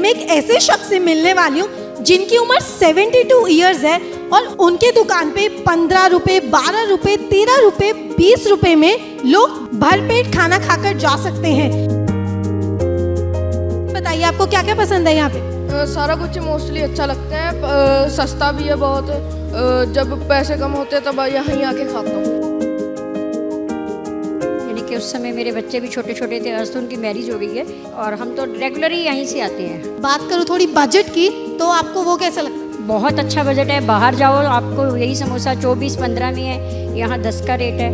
मैं एक ऐसे शख्स से मिलने वाली हूँ जिनकी उम्र 72 ईयर्स है और उनके दुकान पे 15 रुपए, 12 रुपए, 13 रुपए, 20 रुपए में लोग भरपेट खाना खाकर जा सकते हैं। बताइए आपको क्या क्या पसंद है यहाँ पे? सारा कुछ मोस्टली अच्छा लगता है, सस्ता भी है बहुत। जब पैसे कम होते हैं तब यहीं आके खाता हूँ। यानी कि उस समय मेरे बच्चे भी छोटे छोटे थे, आज तो उनकी मैरिज हो गई है और हम तो रेगुलर ही यहीं से आते हैं। बात करूँ थोड़ी बजट की, तो आपको वो कैसा लगता है? बहुत अच्छा बजट है। बाहर जाओ आपको यही समोसा 24-15 में है, यहाँ 10 का रेट है।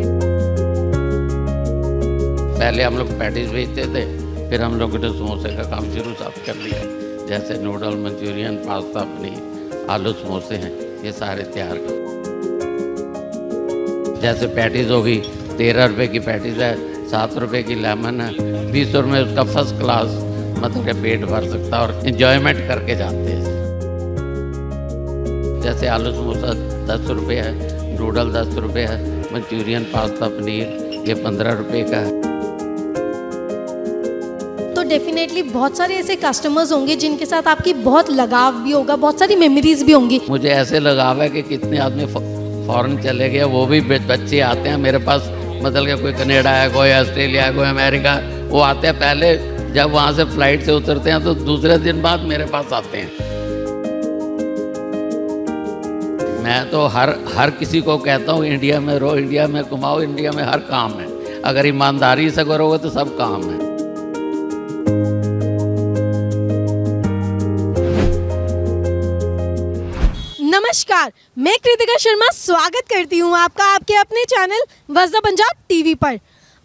पहले हम लोग पैटीज बेचते थे, फिर हम लोगों ने समोसे का काम शुरू साफ कर लिया। जैसे नूडल, मंचूरियन, पास्ता, पनीर, आलू समोसे हैं, ये सारे तैयार कर। जैसे पैटीज होगी 13 रुपए की पैटीज है, 7 रुपए की लेमन है, 20 रुपये में उसका फर्स्ट क्लास मतलब कि पेट भर सकता है और इंजॉयमेंट करके जाते हैं। जैसे आलू समोसा 10 रुपये है, नूडल 10 रुपये है, मंचूरियन, पास्ता, पनीर ये 15 रुपये का है। तो डेफिनेटली बहुत सारे ऐसे कस्टमर्स होंगे जिनके साथ आपकी बहुत लगाव भी होगा, बहुत सारी मेमोरीज भी होंगी। मुझे ऐसे लगाव है कि कितने आदमी फॉरेन चले गए, वो भी बच्चे आते हैं मेरे पास, मतलब कि कोई कनाडा है, कोई ऑस्ट्रेलिया है, कोई अमेरिका, वो आते हैं। पहले जब वहाँ से फ्लाइट से उतरते हैं तो दूसरे दिन बाद मेरे पास आते हैं। मैं तो हर किसी को कहता हूँ इंडिया में रहो, इंडिया में कमाओ, इंडिया में हर काम है। अगर ईमानदारी से करोगे तो सब काम है। नमस्कार, मैं कृतिका शर्मा स्वागत करती हूँ आपका आपके अपने चैनल वज़दा पंजाब टीवी पर।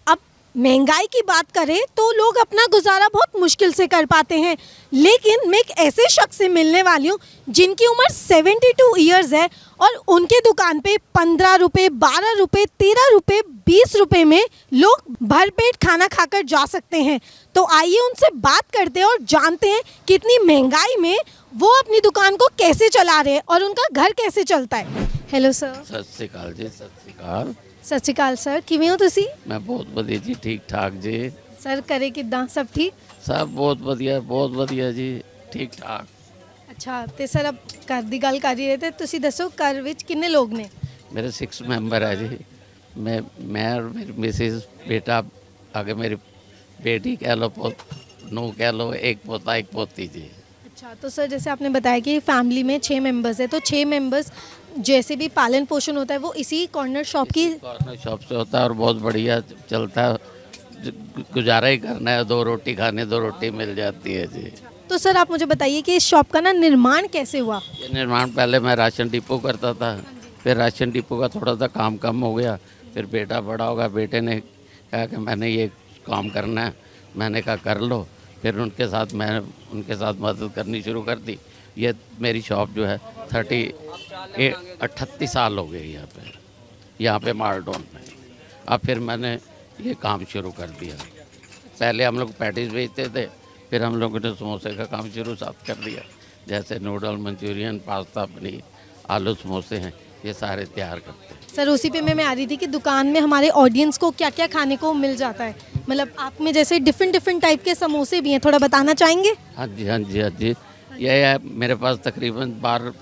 अब महंगाई की बात करें तो लोग अपना गुजारा बहुत मुश्किल से कर पाते हैं, लेकिन मैं एक ऐसे शख्स से मिलने वाली हूँ जिनकी उम्र 72 ईयर्स है और उनके दुकान पे 15 रुपए, 12 रुपए, 13 रुपए, 20 रुपए में लोग भरपेट खाना खाकर जा सकते हैं। तो आइए उनसे बात करते हैं और जानते हैं कि इतनी महंगाई में वो अपनी दुकान को कैसे चला रहे हैं और उनका घर कैसे चलता है। Hello sir. सत श्री अकाल जी। सत श्री अकाल। सत श्री अकाल सर, किवें हो तुसी? मैं बहुत ਵਧੀਆ जी, ठीक ठाक जी। सर करे किदां, सब ठीक? सब बहुत ਵਧੀਆ जी, ठीक ठाक। अच्छा, ਤੇ ਸਰ अब घर ਦੀ ਗੱਲ ਕਰ ਰਹੇ ਤੇ ਤੁਸੀਂ ਦੱਸੋ ਘਰ ਵਿੱਚ ਕਿੰਨੇ ਲੋग ਨੇ? मेरे 6 मेंबर है जी। मैं और मेरी मिसेज, बेटा, आगे मेरी बेटी कह लो, नू कह लो, एक पोता एक पोती जी। अच्छा, तो सर जैसे आपने बताया कि फैमिली में 6 मेंबर्स है, तो 6 मेंबर्स जैसे भी पालन पोषण होता है वो इसी कॉर्नर शॉप से होता है और बहुत बढ़िया चलता है। गुजारा ही करना है, 2 रोटी खाने, 2 रोटी मिल जाती है जी। तो सर आप मुझे बताइए कि इस शॉप का ना निर्माण कैसे हुआ? ये निर्माण पहले मैं राशन डिपो करता था, फिर राशन डिपो का थोड़ा सा काम कम हो गया, फिर बेटा बड़ा होगा, बेटे ने कहा कि मैंने ये काम करना है, मैंने कहा कर लो। फिर उनके साथ मदद करनी शुरू कर दी। ये मेरी शॉप जो है 38 साल हो गए यहाँ पे मालडोन में। अब फिर मैंने ये काम शुरू कर दिया। पहले हम लोग पैटीज बेचते थे, फिर हम लोगों ने समोसे का काम शुरू साफ कर दिया। जैसे नूडल, मंचूरियन, पास्ता, पनीर, आलू समोसे हैं, ये सारे तैयार करते हैं। सर उसी पे मैं आ रही थी कि दुकान में हमारे ऑडियंस को क्या क्या खाने को मिल जाता है, मतलब आप में जैसे डिफरेंट टाइप के समोसे भी हैं, थोड़ा बताना चाहेंगे? हाँ जी। ये है, मेरे पास तकरीबन 12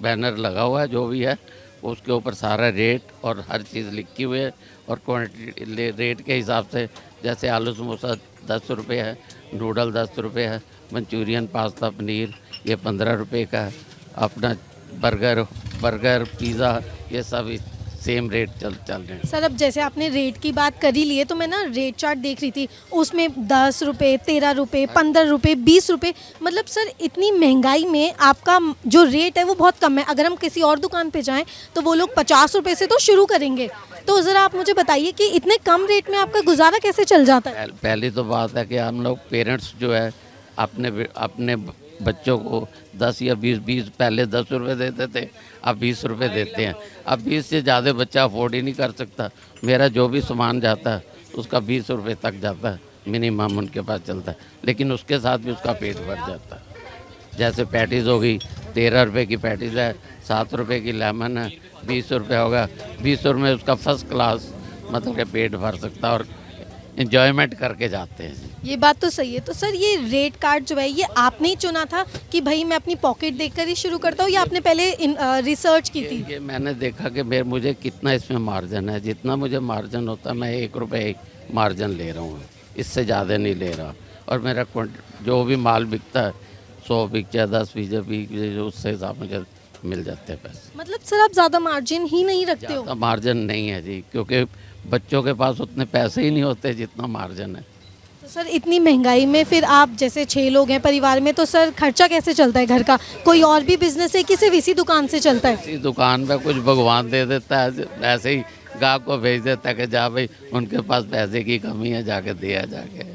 बैनर लगा हुआ है, जो भी है उसके ऊपर सारा रेट और हर चीज़ लिखी हुई है और क्वांटिटी रेट के हिसाब से। जैसे आलू समोसा 10 रुपये है, नूडल 10 रुपये है, मंचूरियन, पास्ता, पनीर ये 15 रुपये का है। अपना बर्गर, पिज़्ज़ा ये सब सेम रेट चल रहे हैं। सर अब जैसे आपने रेट की बात कर ही ली है तो मैं ना रेट चार्ट देख रही थी, उसमें 10 रुपये, 13 रुपये, 15 रुपये, 20 रुपये, मतलब सर इतनी महंगाई में आपका जो रेट है वो बहुत कम है। अगर हम किसी और दुकान पे जाएं तो वो लोग 50 रुपये से तो शुरू करेंगे। तो ज़रा आप मुझे बताइए कि इतने कम रेट में आपका गुजारा कैसे चल जाता है? पहली तो बात है कि हम लोग पेरेंट्स जो है अपने बच्चों को 10 या 20 पहले 10 रुपये देते थे, अब 20 रुपये देते हैं। अब 20 से ज़्यादा बच्चा अफोर्ड ही नहीं कर सकता। मेरा जो भी सामान जाता है उसका 20 रुपये तक जाता है, मिनिमम उनके पास चलता है, लेकिन उसके साथ भी उसका पेट भर जाता है। जैसे पैटीज़ होगी 13 रुपये की पैटीज़ है, 7 रुपये की लेमन है, 20 रुपये होगा, 20 रुपये में उसका फर्स्ट क्लास मतलब कि पेट भर सकता है और इन्जॉयमेंट करके जाते हैं। ये बात तो सही है। तो सर ये रेट कार्ड जो है ये आपने ही चुना था कि भाई मैं अपनी पॉकेट देखकर ही शुरू करता हूँ, या आपने पहले रिसर्च की थी? ये मैंने देखा कि मुझे कितना इसमें मार्जिन है, जितना मुझे मार्जिन होता है मैं 1 रुपये मार्जिन ले रहा हूँ, इससे ज़्यादा नहीं ले रहा। और मेरा जो भी माल बिकता है 100 बिक जाए 10 बिक जाए उससे हिसाब मुझे मिल जाते हैं पैसे। मतलब सर आप ज़्यादा मार्जिन ही नहीं रखते हो? ज़्यादा मार्जिन नहीं है जी, क्योंकि बच्चों के पास उतने पैसे ही नहीं होते जितना मार्जिन है। तो सर इतनी महंगाई में फिर आप जैसे 6 लोग हैं परिवार में, तो सर खर्चा कैसे चलता है घर का? कोई और भी बिजनेस है कि सिर्फ इसी दुकान से चलता है? इसी दुकान पे कुछ भगवान दे देता है, ऐसे ही गाहक को भेज देता है कि जा भाई उनके पास पैसे की कमी है, जाके दिया जाके,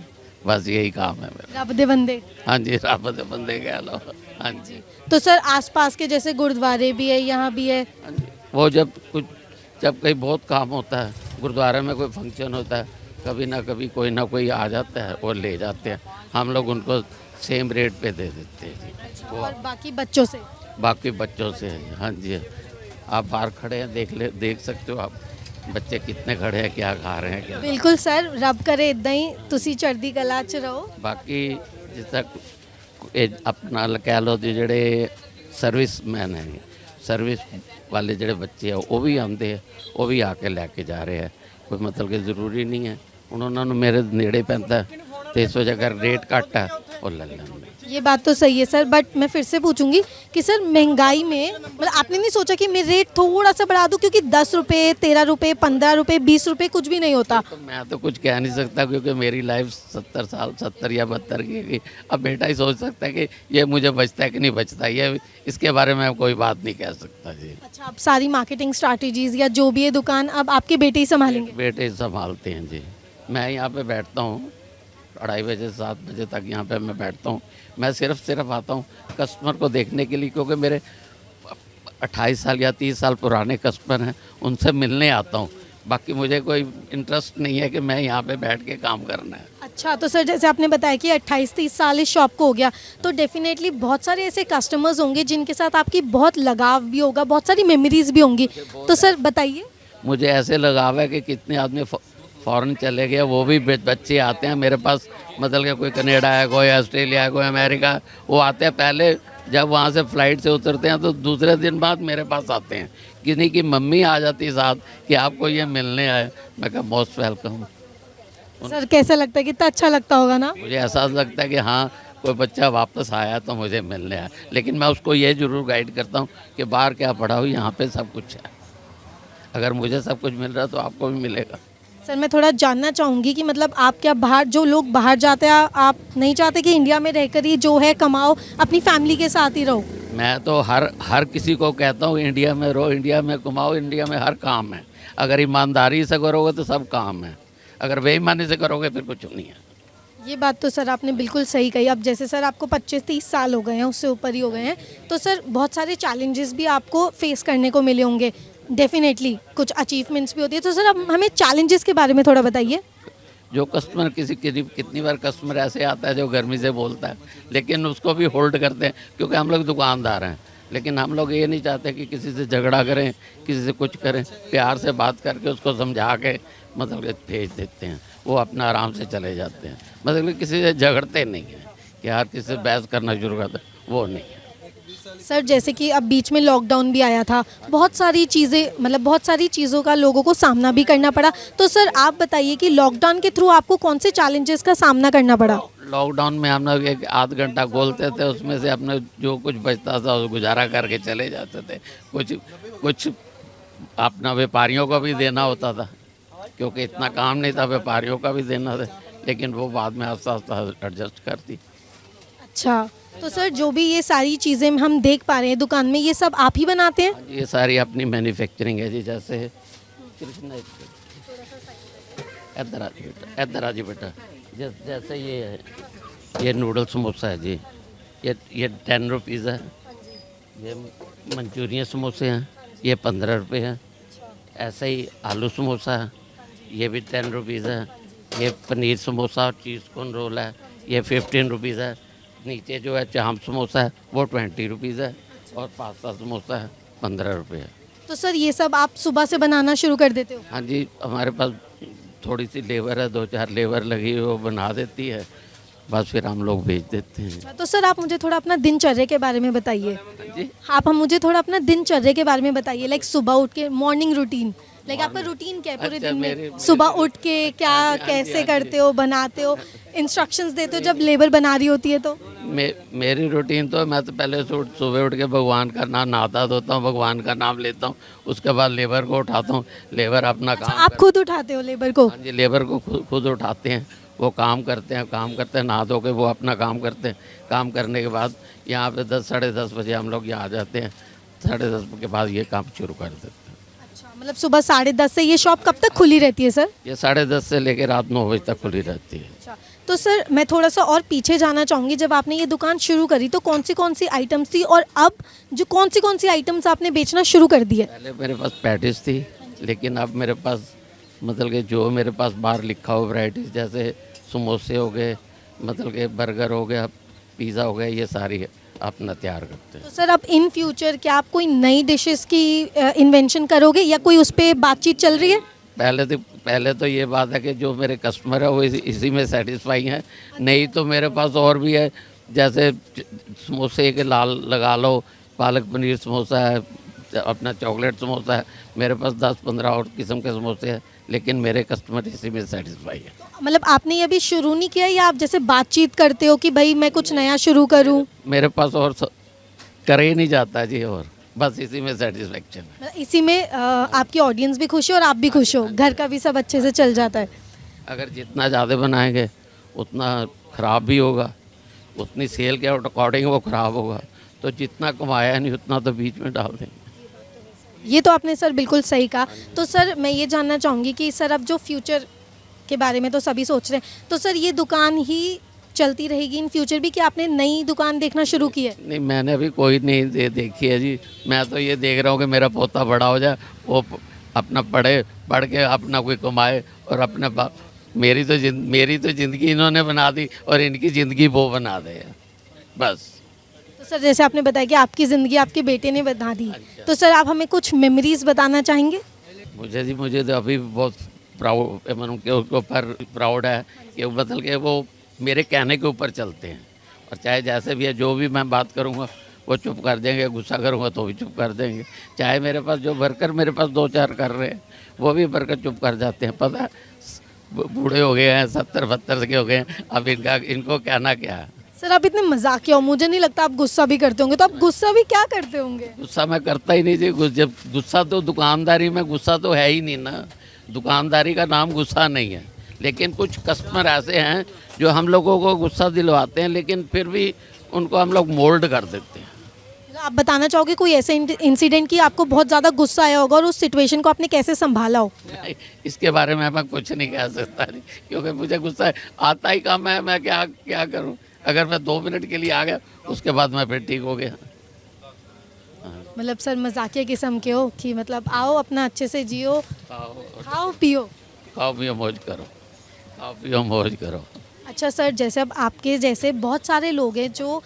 बस यही काम है मेरा। रब दे बंदे। हाँ जी, रब दे बंदे कह लो। हाँ जी, तो सर आसपास के जैसे गुरुद्वारे भी है, यहाँ भी है? हाँ जी। वो जब कहीं बहुत काम होता है, गुरुद्वारे में कोई फंक्शन होता है, कभी ना कोई आ जाता है और ले जाते हैं, हम लोग उनको सेम रेट पे दे देते हैं जी। और बाकी बच्चों से? बाकी बच्चों से। हाँ जी, आप बाहर खड़े हैं, देख सकते हो आप बच्चे कितने खड़े हैं, क्या खा रहे हैं क्या। बिल्कुल सर, रब करे इदां ही तुसी चढ़दी कला च रहो। बाकी जिस तक अपना कह लो जी ਜਿਹੜੇ सर्विसमैन है, सर्विस वाले ਜਿਹੜੇ ਬੱਚੇ ਆ ਉਹ ਵੀ ਆਉਂਦੇ ਆ, ਉਹ ਵੀ ਆ ਕੇ ਲੈ ਕੇ ਜਾ ਰਹੇ ਆ, ਕੋਈ मतलब कि ज़रूरी नहीं है ਹੁਣ ਉਹਨਾਂ ਨੂੰ ਮੇਰੇ ਨੇੜੇ ਪੈਂਦਾ ਤੇ ਇਸ ਵਜ੍ਹਾ ਕਰ रेट घट है और ले लेंगे। ये बात तो सही है सर, बट मैं फिर से पूछूंगी कि सर महंगाई में मतलब आपने नहीं सोचा कि मैं रेट थोड़ा सा बढ़ा दूं, क्योंकि 10 रुपये 13 रुपये 15 रुपये 20 रुपये कुछ भी नहीं होता। तो मैं तो कुछ कह नहीं सकता क्योंकि मेरी लाइफ 70 या 72 की है। अब बेटा ही सोच सकता है कि ये मुझे बचता है कि नहीं बचता, ये इसके बारे में कोई बात नहीं कह सकता जी। अच्छा, अब सारी मार्केटिंग स्ट्रैटेजीज या जो भी है दुकान अब आपके बेटे ही संभालेंगे? बेटे संभालते हैं जी। मैं यहाँ पे बैठता हूँ 2:30 बजे 7 बजे तक यहाँ पे मैं बैठता हूँ। मैं सिर्फ आता हूँ कस्टमर को देखने के लिए, क्योंकि मेरे 28 साल या 30 साल पुराने कस्टमर हैं, उनसे मिलने आता हूँ। बाकी मुझे कोई इंटरेस्ट नहीं है कि मैं यहाँ पे बैठ के काम करना है। अच्छा, तो सर जैसे आपने बताया कि 28-30 साल इस शॉप को हो गया, तो डेफिनेटली बहुत सारे ऐसे कस्टमर्स होंगे जिनके साथ आपकी बहुत लगाव भी होगा, बहुत सारी मेमोरीज भी होंगी, तो सर बताइए। मुझे ऐसे लगाव है कि कितने आदमी फ़ॉरेन चले गए, वो भी बच्चे आते हैं मेरे पास, मतलब कि कोई कनाडा है, कोई ऑस्ट्रेलिया है, कोई अमेरिका है, वो आते हैं। पहले जब वहाँ से फ़्लाइट से उतरते हैं तो दूसरे दिन बाद मेरे पास आते हैं, किसी की मम्मी आ जाती साथ कि आपको ये मिलने आए। मैं कहा मोस्ट वेलकम। सर कैसा लगता है, कितना अच्छा लगता होगा ना? मुझे ऐसा लगता है कि हाँ कोई बच्चा वापस आया तो मुझे मिलने आया, लेकिन मैं उसको ये ज़रूर गाइड करता हूँ कि बाहर क्या पढ़ा हो, यहाँ पे सब कुछ है। अगर मुझे सब कुछ मिल रहा है तो आपको भी मिलेगा। सर मैं थोड़ा जानना चाहूँगी कि मतलब आप क्या बाहर, जो लोग बाहर जाते हैं, आप नहीं चाहते कि इंडिया में रहकर ही जो है कमाओ, अपनी फैमिली के साथ ही रहो? मैं तो हर किसी को कहता हूँ इंडिया में रहो, इंडिया में कमाओ, इंडिया में हर काम है। अगर ईमानदारी से करोगे तो सब काम है, अगर बेईमानी से करोगे फिर कुछ नहीं है। ये बात तो सर आपने बिल्कुल सही कही। अब जैसे सर आपको 25-30 साल हो गए हैं, उससे ऊपर ही हो गए हैं, तो सर बहुत सारे चैलेंजेस भी आपको फेस करने को मिले होंगे, डेफिनेटली कुछ अचीवमेंट्स भी होती है, तो सर अब हमें चैलेंजेस के बारे में थोड़ा बताइए। जो कस्टमर कितनी बार कस्टमर ऐसे आता है जो गर्मी से बोलता है, लेकिन उसको भी होल्ड करते हैं क्योंकि हम लोग दुकानदार हैं। लेकिन हम लोग ये नहीं चाहते कि किसी से झगड़ा करें, किसी से कुछ करें, प्यार से बात करके उसको समझा के मतलब भेज देते हैं, वो अपना आराम से चले जाते हैं। मतलब किसी से झगड़ते नहीं हैं कि हर किसी से बहस करना शुरू करते, वो नहीं है। सर जैसे कि अब बीच में लॉकडाउन भी आया था, बहुत सारी चीज़ें, मतलब बहुत सारी चीज़ों का लोगों को सामना भी करना पड़ा, तो सर आप बताइए कि लॉकडाउन के थ्रू आपको कौन से चैलेंजेस का सामना करना पड़ा? लॉकडाउन में हम लोग 1 आध घंटा खोलते थे, उसमें से अपने जो कुछ बचता था वो गुजारा करके चले जाते थे। कुछ अपना व्यापारियों को भी देना होता था क्योंकि इतना काम नहीं था, व्यापारियों का भी देना था, लेकिन वो बाद में आस्ता एडजस्ट करती। अच्छा, तो सर जो भी ये सारी चीज़ें हम देख पा रहे हैं दुकान में, ये सब आप ही बनाते हैं? ये सारी अपनी मैन्युफैक्चरिंग है जी। जैसे इधर आ जी बेटा, जैसे ये है, ये नूडल समोसा है जी, ये 10 रुपीज़ है। ये मंचूरियन समोसे हैं, ये 15 रुपये हैं। ऐसे ही आलू समोसा है, ये भी 10 रुपीज़ है। ये पनीर समोसा और चीज़ कॉर्न रोल है, ये 15 रुपीज़ है। नीचे जो है चाम समोसा है वो 20 रुपीज़ है, और पास्ता समोसा है 15 रुपये है। तो सर ये सब आप सुबह से बनाना शुरू कर देते हो? हाँ जी, हमारे पास थोड़ी सी लेबर है, 2-4 लेबर लगी हुई, वो बना देती है, बस फिर हम लोग भेज देते हैं। तो सर आप मुझे थोड़ा अपना दिनचर्या के बारे में बताइए। जी, आप हम मुझे थोड़ा अपना दिनचर्या के बारे में बताइए, लाइक सुबह उठ के मॉर्निंग रूटीन, लाइक आपका रूटीन क्या है पूरे अच्छा, दिन में? मेरे- सुबह उठ के क्या हाँ जी, कैसे हाँ जी। करते हो, बनाते हो, इंस्ट्रक्शंस देते हो जब लेबर बना रही होती है तो? मेरी रूटीन तो मैं तो पहले सुबह उठ के भगवान का नाम नहाता धोता हूँ, भगवान का नाम लेता हूँ, उसके बाद लेबर को उठाता हूँ, लेबर अपना काम आप खुद उठाते हो लेबर को? हाँ जी, लेबर को खुद उठाते हैं, वो काम करते हैं, नहा धो के वो अपना काम करते हैं। काम करने के बाद यहाँ पे 10 साढ़े 10 बजे हम लोग यहाँ आ जाते हैं, 10:30 के बाद ये काम शुरू कर देते हैं। अच्छा, मतलब सुबह 10:30 से ये शॉप कब तक खुली रहती है सर? ये 10:30 से लेकर रात 9 बजे तक खुली रहती है। अच्छा, तो सर मैं थोड़ा सा और पीछे जाना चाहूँगी, जब आपने ये दुकान शुरू करी तो कौन सी आइटम्स थी और अब जो कौन सी आइटम्स आपने बेचना शुरू कर दी है? पहले मेरे पास पैटिस थी, लेकिन अब मेरे पास मतलब कि जो मेरे पास बाहर लिखा हो वैरायटीज, जैसे समोसे हो गए, मतलब कि बर्गर हो गया, पिज़्ज़ा हो गया, ये सारी अपना तैयार करते हैं। तो सर अब इन फ्यूचर क्या आप कोई नई डिशेस की इन्वेंशन करोगे या कोई उस पर बातचीत चल रही है? पहले तो ये बात है कि जो मेरे कस्टमर है वो इसी में सेटिस्फाई हैं, नहीं तो मेरे पास और भी है, जैसे समोसे के लाल लगा लो, पालक पनीर समोसा है, अपना चॉकलेट समोसा है, मेरे पास 10-15 और किस्म के समोसे हैं, लेकिन मेरे कस्टमर इसी में सेटिस्फाई है। मतलब आपने ये अभी शुरू नहीं किया या आप जैसे बातचीत करते हो कि भाई मैं कुछ नया शुरू करूं? मेरे पास और करे ही नहीं जाता जी, और बस इसी में सेटिस्फेक्शन है। मतलब इसी में आपकी ऑडियंस भी खुश है और आप भी खुश हो, घर का भी सब अच्छे से चल जाता है। अगर जितना ज़्यादा बनाएंगे उतना ख़राब भी होगा, उतनी सेल के अकॉर्डिंग वो ख़राब होगा, तो जितना कमाया नहीं उतना तो बीच में डाल देंगे। ये तो आपने सर बिल्कुल सही कहा। तो सर मैं ये जानना चाहूँगी कि सर अब जो फ्यूचर के बारे में तो सभी सोच रहे हैं, तो सर ये दुकान ही चलती रहेगी इन फ्यूचर भी कि आपने नई दुकान देखना शुरू की है? नहीं, मैंने अभी कोई नहीं देखी है जी, मैं तो ये देख रहा हूँ कि मेरा पोता बड़ा हो जाए, वो अपना पढ़ के अपना कोई कमाए, और अपने मेरी तो ज़िंदगी इन्होंने बना दी और इनकी ज़िंदगी वो बना दे, बस। तो सर जैसे आपने बताया कि आपकी ज़िंदगी आपके बेटे ने बना दी, तो सर आप हमें कुछ मेमोरीज बताना चाहेंगे? मुझे तो अभी बहुत प्राउड, मतलब कि उसके ऊपर प्राउड है कि मतलब कि वो मेरे कहने के ऊपर चलते हैं, और चाहे जैसे भी है, जो भी मैं बात करूँगा वो चुप कर देंगे, गुस्सा करूँगा तो भी चुप कर देंगे। चाहे मेरे पास जो वर्कर मेरे पास 2-4 कर रहे हैं, वो भी वर्कर चुप कर जाते हैं। पता है, बूढ़े हो गए हैं, 70-72 के हो गए हैं, अब इनको कहना क्या है। सर आप इतने मजाकिया हो, मुझे नहीं लगता आप गुस्सा भी करते होंगे, तो आप गुस्सा भी क्या करते होंगे? गुस्सा मैं करता ही नहीं जी, जब गुस्सा तो दुकानदारी में गुस्सा तो है ही नहीं ना, दुकानदारी का नाम गुस्सा नहीं है। लेकिन कुछ कस्टमर ऐसे हैं जो हम लोगों को गुस्सा दिलवाते हैं, लेकिन फिर भी उनको हम लोग मोल्ड कर देते हैं। आप बताना चाहोगे कोई ऐसे इंसिडेंट कि आपको बहुत ज़्यादा गुस्सा आया होगा और उस सिचुएशन को आपने कैसे संभाला हो? इसके बारे में मैं कुछ नहीं कह सकता जी, क्योंकि मुझे गुस्सा आता ही कम है, मैं क्या करूं। अगर मैं 2 मिनट के लिए आ गया, उसके बाद मैं फिर ठीक हो गया। मतलब सर मजाकिया किस्म के हो कि मतलब आओ अपना अच्छे से जियो, खाओ पियो। खाओ पियो मौज करो, खाओ पियो मौज करो। अच्छा सर, जैसे अब आपके जैसे बहुत सारे लोग हैं जो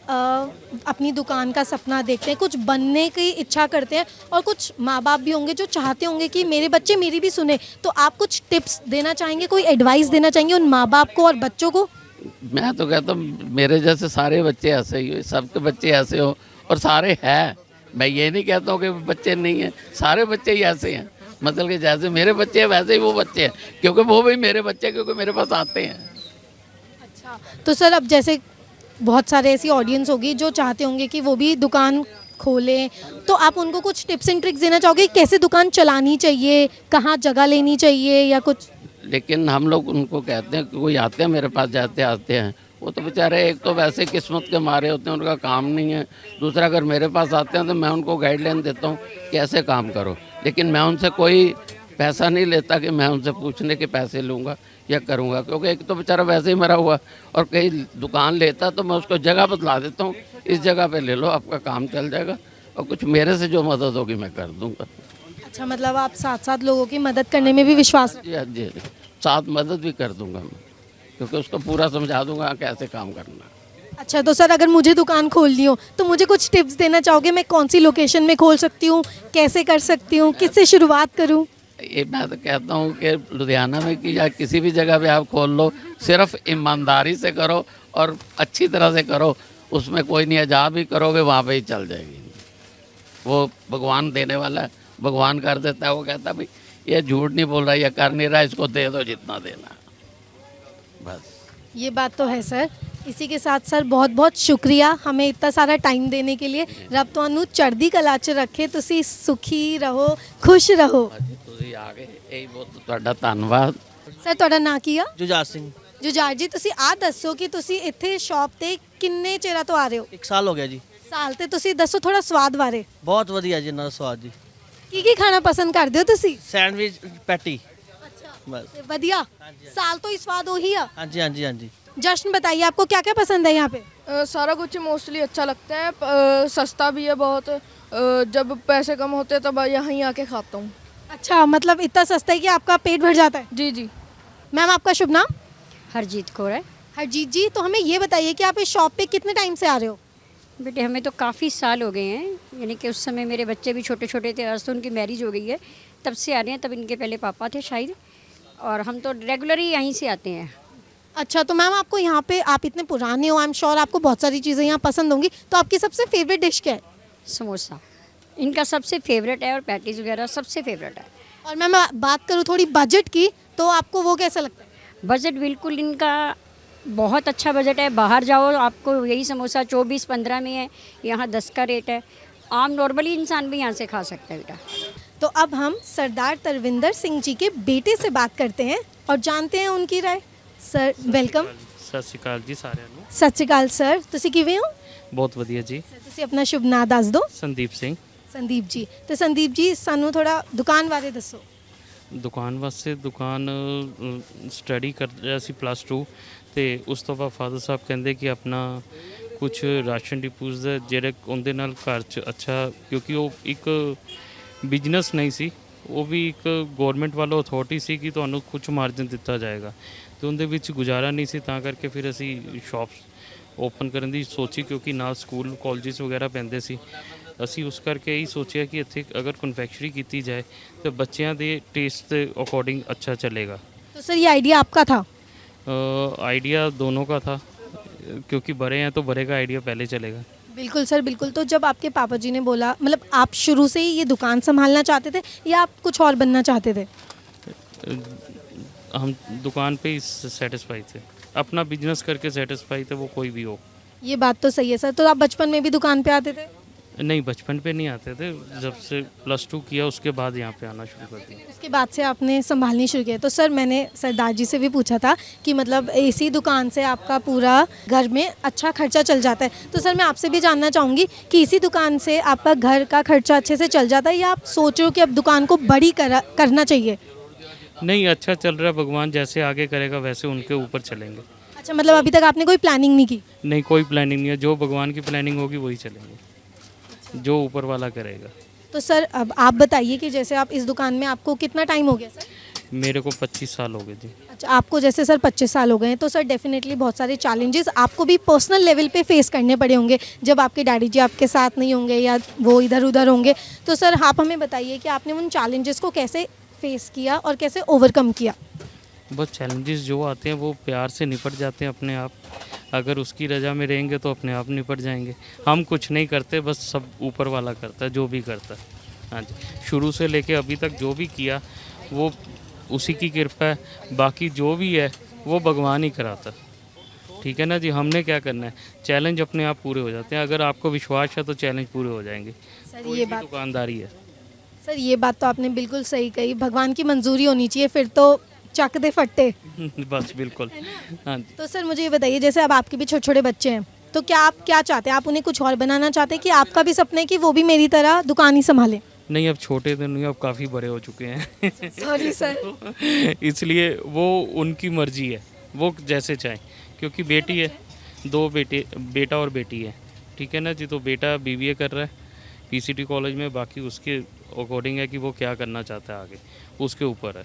अपनी दुकान का सपना देखते हैं, कुछ बनने की इच्छा करते हैं, और कुछ माँ बाप भी होंगे जो चाहते होंगे कि मेरे बच्चे मेरी भी सुने, तो आप कुछ टिप्स देना चाहेंगे, कोई एडवाइस देना चाहेंगे उन माँ बाप को और बच्चों को? मैं तो कहता हूँ मेरे जैसे सारे बच्चे ऐसे ही हो, सबके बच्चे ऐसे हो, और सारे हैं। मैं ये नहीं कहता हूँ कि बच्चे नहीं हैं, सारे बच्चे ही ऐसे हैं। मतलब कि जैसे मेरे बच्चे हैं वैसे ही वो बच्चे हैं, क्योंकि वो भी मेरे बच्चे, क्योंकि मेरे पास आते हैं। अच्छा, तो सर अब जैसे बहुत सारे ऐसी ऑडियंस होगी जो चाहते होंगे कि वो भी दुकान खोलें, तो आप उनको कुछ टिप्स एंड ट्रिक्स देना चाहोगे कैसे दुकान चलानी चाहिए, कहाँ जगह लेनी चाहिए या कुछ? लेकिन हम लोग उनको कहते हैं कि कोई आते हैं मेरे पास, जाते आते हैं, वो तो बेचारे एक तो वैसे किस्मत के मारे होते हैं, उनका काम नहीं है। दूसरा, अगर मेरे पास आते हैं तो मैं उनको गाइडलाइन देता हूँ कि ऐसे काम करो, लेकिन मैं उनसे कोई पैसा नहीं लेता कि मैं उनसे पूछने के पैसे लूँगा या करूँगा, क्योंकि एक तो बेचारा वैसे ही मरा हुआ, और कहीं दुकान लेता तो मैं उसको जगह बतला देता हूँ, इस जगह पे ले लो, आपका काम चल जाएगा, और कुछ मेरे से जो मदद होगी मैं कर दूँगा। अच्छा, मतलब आप साथ साथ लोगों की मदद करने में भी विश्वास? जी हाँ जी, साथ मदद भी कर दूँगा मैं, क्योंकि उसको पूरा समझा दूँगा कैसे काम करना। अच्छा, तो सर अगर मुझे दुकान खोलनी हो तो मुझे कुछ टिप्स देना चाहोगे, मैं कौन सी लोकेशन में खोल सकती हूँ, कैसे कर सकती हूँ, किससे शुरुआत करूँ? ये मैं तो कहता हूँ कि लुधियाना में कि या किसी भी जगह पे आप खोल लो, सिर्फ ईमानदारी से करो और अच्छी तरह से करो, उसमें कोई नहीं है। जहाँ भी करोगे वहाँ पे ही चल जाएगी। वो भगवान देने वाला है, भगवान कर देता है। वो कहता है भाई ये झूठ नहीं बोल रहा, ये कर नहीं रहा, इसको दे दो जितना देना, बस। ये बात तो है सर। इसी के साथ सर बहुत बहुत शुक्रिया हमें इतना सारा टाइम देने के लिए। रब ਤੁਹਾਨੂੰ ਚੜ੍ਹਦੀ ਕਲਾ 'ਚ ਰੱਖੇ, ਤੁਸੀਂ ਸੁਖੀ ਰਹੋ, ਖੁਸ਼ ਰਹੋ। ਹਾਂਜੀ ਤੁਸੀਂ ਆ ਗਏ, ਇਹ ਬਹੁਤ ਤੁਹਾਡਾ ਧੰਨਵਾਦ। ਸਰ ਤੁਹਾਡਾ ਨਾਂ ਕੀ ਆ? जुजाज सिंह। ਜੁਝਾਰ ਜੀ, ਤੁਸੀਂ ਆਹ ਦੱਸੋ ਕਿ ਤੁਸੀਂ ਇੱਥੇ ਸ਼ਾਪ ਤੇ ਕਿੰਨੇ ਚਿਰਾਂ ਤੋਂ ਆ ਰਹੇ ਹੋ? 1 ਸਾਲ ਹੋ ਗਿਆ ਜੀ। ਸਾਲ ਤੇ ਤੁਸੀਂ ਦੱਸੋ ਥੋੜਾ ਸਵਾਦ ਬਾਰੇ। ਬਹੁਤ ਵਧੀਆ ਜੀ ਇਹਨਾਂ ਦਾ ਸਵਾਦ ਜੀ। ਕੀ ਖਾਣਾ ਪਸੰਦ ਕਰਦੇ ਹੋ ਤੁਸੀਂ? ਸੈਂਡਵਿਚ ਪੈਟੀ ਅੱਛਾ ਬਸ। ਤੇ ਵਧੀਆ। ਸਾਲ ਤੋਂ ਹੀ ਸਵਾਦ ਉਹੀ ਆ। ਹਾਂਜੀ ਹਾਂਜੀ ਹਾਂਜੀ। जश्न बताइए आपको क्या क्या पसंद है यहाँ पे? सारा कुछ मोस्टली अच्छा लगता है। सस्ता भी है बहुत। जब पैसे कम होते हैं तब यहीं आके खाता हूँ। अच्छा, मतलब इतना सस्ता है कि आपका पेट भर जाता है। जी जी। मैम आपका शुभ नाम? हरजीत कौर है। हरजीत जी, तो हमें ये बताइए कि आप इस शॉप पे कितने टाइम से आ रहे हो? बेटे हमें तो काफ़ी साल हो गए हैं, यानी कि उस समय मेरे बच्चे भी छोटे छोटे थे, आज तो उनकी मैरिज हो गई है, तब से आ रहे हैं। तब इनके पहले पापा थे शायद, और हम तो रेगुलर ही यहीं से आते हैं। अच्छा, तो मैम आपको यहाँ पे, आप इतने पुराने हो, आई एम श्योर आपको बहुत सारी चीज़ें यहाँ पसंद होंगी, तो आपकी सबसे फेवरेट डिश क्या है? समोसा इनका सबसे फेवरेट है, और पैटीज़ वगैरह सबसे फेवरेट है। और मैम बात करूँ थोड़ी बजट की, तो आपको वो कैसा लगता है? बजट बिल्कुल इनका बहुत अच्छा बजट है। बाहर जाओ आपको यही समोसा 24-15 में है, यहाँ 10 का रेट है। आम नॉर्मली इंसान भी यहाँ से खा सकता है बेटा। तो अब हम सरदार तरविंदर सिंह जी के बेटे से बात करते हैं और जानते हैं उनकी राय। Sir welcome. ਸਤਿ ਸ਼੍ਰੀ ਅਕਾਲ ਜੀ ਸਾਰਿਆਂ ਨੂੰ। सत श्री अकाल सर, ਤੁਸੀਂ ਕਿਵੇਂ ਹੋ? ਬਹੁਤ ਵਧੀਆ ਜੀ। ਸਰ ਤੁਸੀਂ ਆਪਣਾ ਸ਼ੁਭ ਨਾਂ ਦੱਸ ਦਿਓ। ਸੰਦੀਪ ਸਿੰਘ। ਸੰਦੀਪ ਜੀ, ਤੇ ਸੰਦੀਪ ਜੀ ਸਾਨੂੰ ਥੋੜਾ ਦੁਕਾਨ ਬਾਰੇ ਦੱਸੋ। ਦੁਕਾਨ ਵਾਸਤੇ ਦੁਕਾਨ ਸਟੱਡੀ ਕਰ ਰਿਹਾ ਸੀ +2, ਤੇ ਉਸ ਤੋਂ ਬਾਅਦ ਫਾਦਰ ਸਾਹਿਬ ਕਹਿੰਦੇ ਕਿ ਆਪਣਾ ਕੁਝ ਰਾਸ਼ਨ ਡਿਪੂਜ਼ ਦਾ ਜਿਹੜੇ ਉਹਦੇ ਨਾਲ ਘਰ 'ਚ ਅੱਛਾ, ਕਿਉਂਕਿ ਉਹ ਇੱਕ ਬਿਜ਼ਨਸ ਨਹੀਂ ਸੀ, ਉਹ ਵੀ ਇੱਕ ਗਵਰਨਮੈਂਟ ਵੱਲੋਂ ਅਥਾਰਟੀ ਸੀ ਕਿ ਤੁਹਾਨੂੰ ਕੁਝ ਮਾਰਜਨ ਦਿੱਤਾ ਜਾਏਗਾ, ਤੇ ਉਹਦੇ ਵਿੱਚ ਗੁਜ਼ਾਰਾ ਨਹੀਂ ਸੀ। ਤਾਂ ਕਰਕੇ ਫਿਰ ਅਸੀਂ ਸ਼ਾਪਸ ਓਪਨ ਕਰਨ ਦੀ ਸੋਚੀ, ਕਿਉਂਕਿ ਨਾਲ ਸਕੂਲ ਕਾਲਜਿਸ ਵਗੈਰਾ ਪੈਂਦੇ ਸੀ। ਅਸੀਂ ਉਸ ਕਰਕੇ ਇਹੀ ਸੋਚਿਆ ਕਿ ਇੱਥੇ ਅਗਰ ਕਨਫੈਕਸ਼ਨਰੀ ਕੀਤੀ ਜਾਏ ਤਾਂ ਬੱਚਿਆਂ ਦੇ ਟੇਸਟ ਦੇ ਅਕॉर्डिंग अच्छा चलेगा। तो सर ये आइडिया आपका था? आइडिया दोनों का था, क्योंकि बड़े हैं तो बड़े का आइडिया पहले चलेगा। बिल्कुल सर, बिल्कुल। तो जब आपके पापा जी ने बोला, मतलब आप शुरू से ही ये दुकान संभालना चाहते थे या आप कुछ और बनना चाहते थे? हम दुकान पे ही सेटिस्फाई थे, अपना बिजनेस करके सेटिस्फाई थे, वो कोई भी हो। ये बात तो सही है सर। तो आप बचपन में भी दुकान पे आते थे? नहीं, बचपन पे नहीं आते थे, जब से +2 किया उसके बाद यहाँ पे आना शुरू कर दिया। उसके बाद से आपने संभालनी शुरू किया। तो सर मैंने सरदार जी से भी पूछा था कि मतलब इसी दुकान से आपका पूरा घर में अच्छा खर्चा चल जाता है, तो सर मैं आपसे भी जानना चाहूँगी कि इसी दुकान से आपका घर का खर्चा अच्छे से चल जाता है या आप सोच रहे हो कि अब दुकान को बड़ी करना चाहिए? नहीं, अच्छा चल रहा है, भगवान जैसे आगे करेगा वैसे उनके ऊपर चलेंगे। अच्छा, मतलब अभी तक आपने कोई प्लानिंग नहीं की? नहीं, कोई प्लानिंग नहीं है, जो भगवान की प्लानिंग होगी वही चलेंगे, जो ऊपर वाला करेगा। तो सर अब आप बताइए कि जैसे आप इस दुकान में, आपको कितना टाइम हो गया सर? मेरे को 25 साल हो गए जी। अच्छा, आपको जैसे सर 25 साल हो गए हैं, तो सर डेफिनेटली बहुत सारे चैलेंजेस आपको भी पर्सनल लेवल पे फेस करने पड़े होंगे जब आपके डैडी जी आपके साथ नहीं होंगे या वो इधर उधर होंगे। तो सर आप हमें बताइए कि आपने उन चैलेंजेस को कैसे फेस किया और कैसे ओवरकम किया? बस चैलेंजेस जो आते हैं वो प्यार से निपट जाते हैं अपने आप। अगर उसकी रजा में रहेंगे तो अपने आप निपट जाएंगे। हम कुछ नहीं करते, बस सब ऊपर वाला करता है, जो भी करता है। हाँ जी, शुरू से लेके अभी तक जो भी किया वो उसी की कृपा है, बाकी जो भी है वो भगवान ही कराता। ठीक है ना जी, हमने क्या करना है, चैलेंज अपने आप पूरे हो जाते हैं। अगर आपको विश्वास है तो चैलेंज पूरे हो जाएंगे। सर ये बात, दुकानदारी है सर ये बात तो आपने बिल्कुल सही कही। भगवान की मंजूरी होनी चाहिए, फिर तो चक दे फट्टे। बस बिल्कुल। हाँ जी। तो सर मुझे ये बताइए, जैसे अब आपके भी छोटे छोटे बच्चे हैं, तो क्या आप क्या चाहते हैं? आप उन्हें कुछ और बनाना चाहते हैं कि आपका भी सपना है कि वो भी मेरी तरह दुकान ही संभालें? नहीं, अब छोटे तो नहीं, अब काफ़ी बड़े हो चुके हैं। Sorry sir. इसलिए वो उनकी मर्जी है, वो जैसे चाहें, क्योंकि बेटी है, 2 बेटे, बेटा और बेटी है। ठीक है ना जी, तो बेटा BBA कर रहा है PCT कॉलेज में, बाकी उसके अकॉर्डिंग है कि वो क्या करना चाहता है आगे, उसके ऊपर है।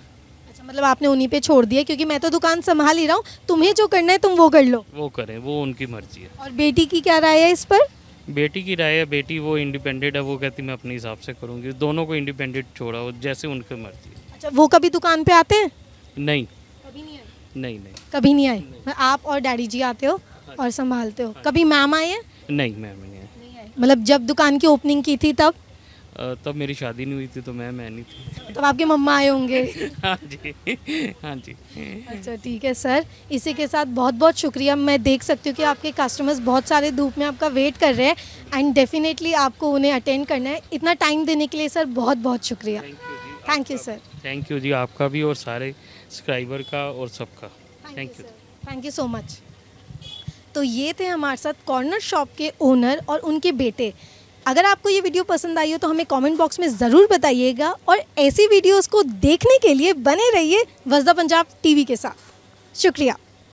अच्छा, मतलब आपने उन्हीं पे छोड़ दिया, क्योंकि मैं तो दुकान संभाल ही रहा हूँ, तुम्हें जो करना है तुम वो कर लो। वो करें, वो उनकी मर्जी है। और बेटी की क्या राय है इस पर? बेटी की राय है, बेटी वो इंडिपेंडेंट है, वो कहती मैं अपने हिसाब से करूँगी। दोनों को इंडिपेंडेंट छोड़ा हो, जैसे उनकी मर्जी है। अच्छा, वो कभी दुकान पे आते हैं? नहीं कभी नहीं आए। नहीं नहीं कभी नहीं आए। आप और डैडी जी आते हो और संभालते हो। कभी मैम आए हैं? नहीं मैम नहीं है। मतलब जब दुकान की ओपनिंग की थी तब तब मेरी शादी नहीं हुई थी तो मैं नहीं थी। तब आपके मम्मा आए होंगे। हाँ जी हाँ जी। अच्छा ठीक है सर, इसी के साथ बहुत बहुत शुक्रिया। मैं देख सकती हूँ कि आपके कस्टमर्स बहुत सारे धूप में आपका वेट कर रहे हैं एंड डेफिनेटली आपको उन्हें अटेंड करना है। इतना टाइम देने के लिए सर बहुत बहुत शुक्रिया। Thank you sir. Thank you जी, आपका भी और सारे सब्सक्राइबर का और सबका thank you. Thank you so much. तो ये थे हमारे साथ कॉर्नर शॉप के ओनर और उनके बेटे। अगर आपको ये वीडियो पसंद आई हो तो हमें कमेंट बॉक्स में ज़रूर बताइएगा और ऐसी वीडियोस को देखने के लिए बने रहिए वज़दा पंजाब टीवी के साथ। शुक्रिया।